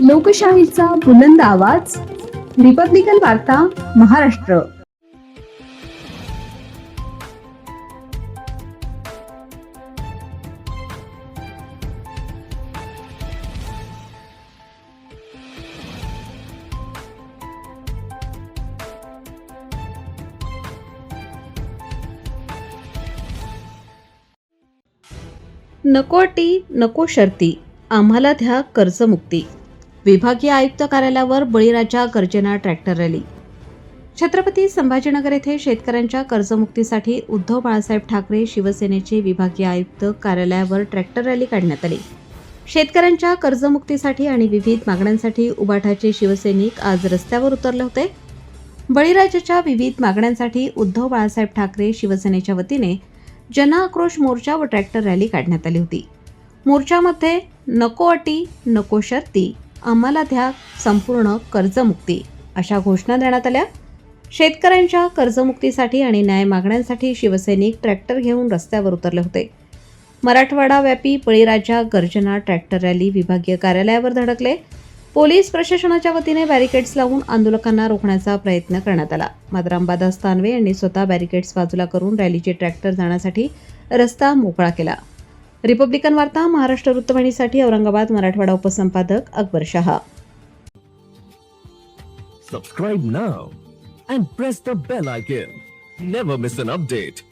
लोकशाहीचा बुलंद आवाज, रिपब्लिकन वार्ता महाराष्ट्र. नको अटी नको शर्ती, आम्हाला द्या कर्जमुक्ती. विभागीय आयुक्त कार्यालयावर बळीराजा गर्जना ट्रॅक्टर रॅली. छत्रपती संभाजीनगर येथे शेतकऱ्यांच्या कर्जमुक्तीसाठी उद्धव बाळासाहेब ठाकरे शिवसेनेचे विभागीय आयुक्त कार्यालयावर ट्रॅक्टर रॅली काढण्यात आली. शेतकऱ्यांच्या कर्जमुक्तीसाठी आणि विविध मागण्यांसाठी उबाठाचे शिवसैनिक आज रस्त्यावर उतरले होते. बळीराजाच्या विविध मागण्यांसाठी उद्धव बाळासाहेब ठाकरे शिवसेनेच्या वतीने जनआक्रोश मोर्चा व ट्रॅक्टर रॅली काढण्यात आली होती. मोर्चामध्ये नको अटी नको शर्ती, आम्हाला द्या संपूर्ण कर्जमुक्ती अशा घोषणा देण्यात आल्या. शेतकऱ्यांच्या कर्जमुक्तीसाठी आणि न्याय मागण्यांसाठी शिवसैनिक ट्रॅक्टर घेऊन रस्त्यावर उतरले होते. मराठवाडा व्यापी बळीराजा गर्जना ट्रॅक्टर रॅली विभागीय कार्यालयावर धडकले. पोलीस प्रशासनाच्या वतीने बॅरिकेड्स लावून आंदोलकांना रोखण्याचा प्रयत्न करण्यात आला. मात्र अंबादास दानवे यांनी स्वतः बॅरिकेड्स बाजूला करून रॅलीचे ट्रॅक्टर जाण्यासाठी रस्ता मोकळा केला. रिपब्लिकन वार्ता Maharashtra वृत्तवाहिनीसाठी Aurangabad Marathwada उपसंपादक Akbar Shah. Subscribe now and press the bell icon. Never miss an update.